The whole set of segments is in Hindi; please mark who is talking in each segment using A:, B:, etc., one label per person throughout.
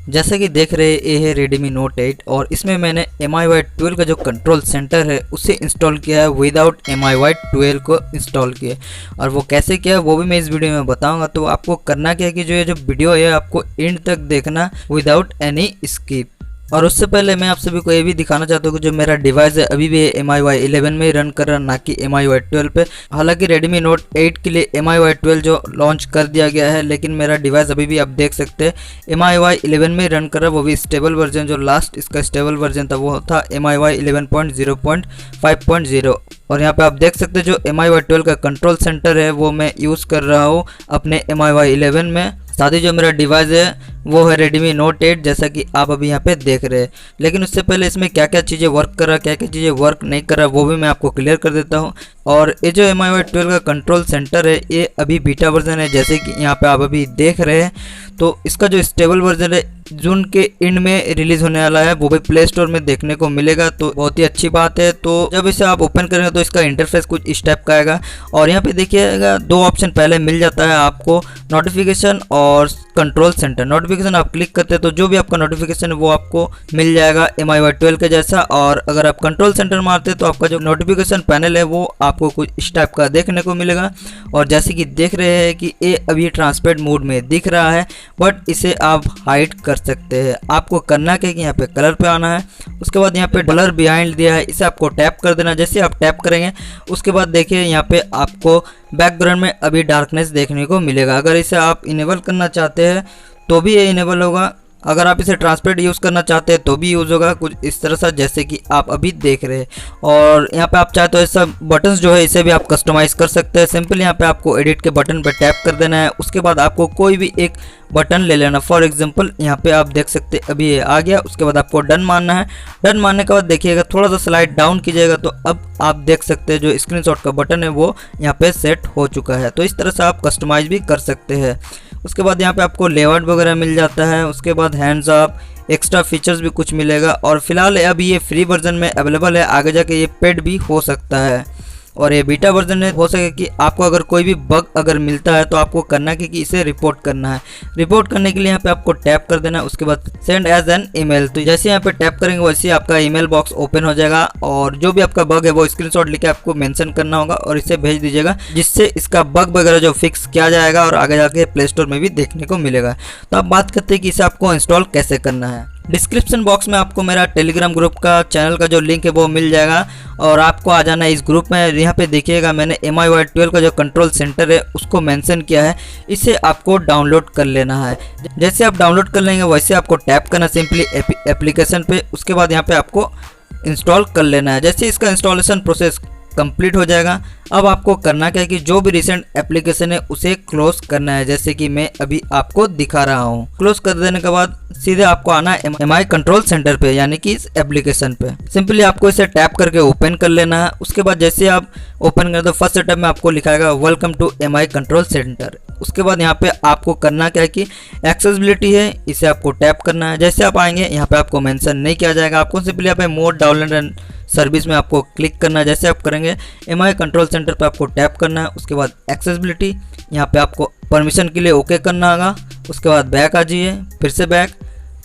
A: जैसा कि देख रहे ये है Redmi Note 8 और इसमें मैंने MIUI 12 का जो कंट्रोल सेंटर है उसे इंस्टॉल किया है विदाउट MIUI 12 को इंस्टॉल किया और वो कैसे किया है वो भी मैं इस वीडियो में बताऊंगा। तो आपको करना क्या है कि जो वीडियो है आपको एंड तक देखना विदाउट एनी स्किप। और उससे पहले मैं आप सभी को ये भी दिखाना चाहता हूँ कि जो मेरा डिवाइस है अभी भी MIUI 11 में ही रन कर रहा है, ना कि MIUI 12 पे। हालांकि Redmi Note 8 के लिए MIUI 12 जो लॉन्च कर दिया गया है, लेकिन मेरा डिवाइस अभी भी आप देख सकते हैं MIUI 11 में ही रन कर रहा है, वो भी स्टेबल वर्जन। जो लास्ट इसका स्टेबल वर्जन था वो था MIUI 11.0.5.0। और यहाँ पे आप देख सकते हैं जो MIUI 12 का कंट्रोल सेंटर है वो मैं यूज़ कर रहा हूँ अपने MIUI 11 में। साथ ही जो मेरा डिवाइस है वो है Redmi Note 8 जैसा कि आप अभी यहाँ पे देख रहे हैं। लेकिन उससे पहले इसमें क्या क्या चीज़ें वर्क कर रहा है, क्या क्या चीज़ें वर्क नहीं कर रहा है वो भी मैं आपको क्लियर कर देता हूँ। और ये जो MIUI 12 का कंट्रोल सेंटर है ये अभी बीटा वर्जन है, जैसे कि यहाँ पे आप अभी देख रहे हैं। तो इसका जो स्टेबल वर्जन है जून के एंड में रिलीज़ होने वाला है, वो भी प्ले स्टोर में देखने को मिलेगा, तो बहुत ही अच्छी बात है। तो जब इसे आप ओपन करेंगे तो इसका इंटरफेस कुछ इस टाइप का आएगा और यहाँ पे देखिएगा दो ऑप्शन पहले मिल जाता है आपको, नोटिफिकेशन और कंट्रोल सेंटर। नोटिफिकेशन आप क्लिक करते हैं तो जो भी आपका नोटिफिकेशन है वो आपको मिल जाएगा MIUI 12 के जैसा। और अगर आप कंट्रोल सेंटर मारते हैं तो आपका जो नोटिफिकेशन पैनल है वो आपको कुछ इस टाइप का देखने को मिलेगा। और जैसे कि देख रहे हैं कि ये अभी ट्रांसपेरेंट मोड में दिख रहा है, बट इसे आप हाइड कर सकते हैं। आपको करना क्या है कि यहाँ पे कलर पे आना है, उसके बाद यहाँ पे ब्लर बिहाइंड दिया है, इसे आपको टैप कर देना। जैसे आप टैप करेंगे उसके बाद देखिए यहाँ पे आपको बैकग्राउंड में अभी डार्कनेस देखने को मिलेगा। अगर इसे आप इनेबल करना चाहते हैं तो भी ये इनेबल होगा, अगर आप इसे ट्रांसपेरेंट यूज़ करना चाहते हैं तो भी यूज़ होगा, कुछ इस तरह से जैसे कि आप अभी देख रहे हैं। और यहाँ पे आप चाहे तो ऐसा बटन्स जो है इसे भी आप कस्टमाइज़ कर सकते हैं। सिंपल यहाँ पे आपको एडिट के बटन पे टैप कर देना है, उसके बाद आपको कोई भी एक बटन ले लेना। फॉर एग्जांपल यहाँ पे आप देख सकते हैं अभी ये आ गया, उसके बाद आपको डन मारना है। डन मारने के बाद देखिएगा थोड़ा सा स्लाइड डाउन कीजिएगा तो अब आप देख सकते हैं जो स्क्रीनशॉट का बटन है वो यहाँ पे सेट हो चुका है। तो इस तरह से आप कस्टमाइज भी कर सकते हैं। उसके बाद यहाँ पे आपको लेआउट वगैरह मिल जाता है, उसके बाद हैंड्स अप, एक्स्ट्रा फीचर्स भी कुछ मिलेगा। और फिलहाल अभी ये फ्री वर्जन में अवेलेबल है, आगे जाके ये पेड भी हो सकता है। और ये बीटा वर्जन में हो सके कि आपको अगर कोई भी बग अगर मिलता है तो आपको करना है कि इसे रिपोर्ट करना है। रिपोर्ट करने के लिए यहाँ पे आपको टैप कर देना है, उसके बाद सेंड एज एन ईमेल। तो जैसे यहाँ पे टैप करेंगे वैसे ही आपका ईमेल बॉक्स ओपन हो जाएगा और जो भी आपका बग है वो स्क्रीनशॉट लेके आपको मेंशन करना होगा और इसे भेज दीजिएगा, जिससे इसका बग वगैरह जो फिक्स किया जाएगा और आगे जाके प्ले स्टोर में भी देखने को मिलेगा। तो आप बात करते हैं कि इसे आपको इंस्टॉल कैसे करना है। डिस्क्रिप्शन बॉक्स में आपको मेरा टेलीग्राम ग्रुप का चैनल का जो लिंक है वो मिल जाएगा और आपको आ जाना है इस ग्रुप में। यहाँ पे देखिएगा मैंने MIUI 12 का जो कंट्रोल सेंटर है उसको मेंशन किया है, इसे आपको डाउनलोड कर लेना है। जैसे आप डाउनलोड कर लेंगे वैसे आपको टैप करना सिंपली एप्लीकेशन पे, उसके बाद यहाँ पे आपको इंस्टॉल कर लेना है। जैसे इसका इंस्टॉलेशन प्रोसेस कंप्लीट हो जाएगा, अब आपको करना क्या है कि जो भी रिसेंट एप्लीकेशन है उसे क्लोज करना है, जैसे कि मैं अभी आपको दिखा रहा हूँ। क्लोज कर देने के बाद सीधे आपको आना है MI कंट्रोल सेंटर पे, यानी कि इस एप्लीकेशन पे। सिंपली आपको इसे टैप करके ओपन कर लेना है। उसके बाद जैसे आप ओपन कर दो फर्स्ट सेटअप में आपको लिखाएगा welcome to MI control centre. उसके बाद यहाँ पे आपको करना क्या है कि एक्सेसिबिलिटी है, इसे आपको टैप करना है। जैसे आप आएंगे यहाँ पे आपको मेंशन नहीं किया जाएगा, आपको सिंपली यहाँ पे मोर डाउनलोड एंड सर्विस में आपको क्लिक करना है। जैसे आप करेंगे MI कंट्रोल सेंटर पे आपको टैप करना है, उसके बाद एक्सेसिबिलिटी यहाँ पे आपको परमिशन के लिए ओके करना होगा। उसके बाद बैक आ जाइए, फिर से बैक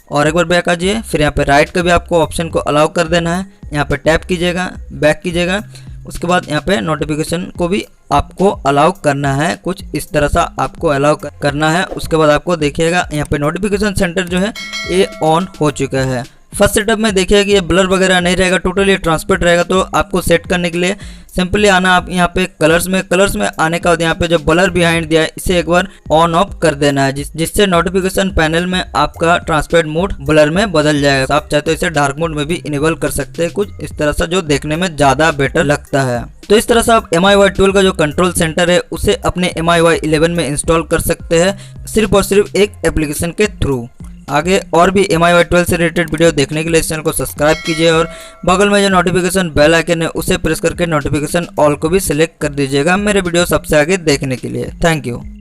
A: और एक बार बैक आ जाइए, फिर यहाँ पे राइट का भी आपको ऑप्शन को अलाउ कर देना है। यहाँ पे टैप कीजिएगा, बैक कीजिएगा, उसके बाद यहाँ पे नोटिफिकेशन को भी आपको अलाउ करना है, कुछ इस तरह सा आपको अलाउ करना है। उसके बाद आपको देखिएगा यहाँ पे नोटिफिकेशन सेंटर जो है ये ऑन हो चुका है। फर्स्ट सेटअप में देखिए कि ये ब्लर वगैरह नहीं रहेगा, टोटली ट्रांसपेरेंट रहेगा। तो आपको सेट करने के लिए सिंपली आना आप यहाँ पे कलर्स में आने का बाद यहाँ पे जो ब्लर बिहाइंड दिया है इसे एक बार ऑन ऑफ कर देना है, जिससे नोटिफिकेशन पैनल में आपका ट्रांसपेरेंट मोड ब्लर में बदल जाएगा। आप चाहते हो इसे डार्क मोड में भी इनेबल कर सकते हैं, कुछ इस तरह से जो देखने में ज़्यादा बेटर लगता है। तो इस तरह से आप MIUI 12 का जो कंट्रोल सेंटर है उसे अपने MIUI 11 में इंस्टॉल कर सकते हैं, सिर्फ और सिर्फ एक एप्लीकेशन के थ्रू। आगे और भी MIUI 12 से रिलेटेड वीडियो देखने के लिए इस चैनल को सब्सक्राइब कीजिए और बगल में जो नोटिफिकेशन बेल आइकन है उसे प्रेस करके नोटिफिकेशन ऑल को भी सिलेक्ट कर दीजिएगा मेरे वीडियो सबसे आगे देखने के लिए। Thank you.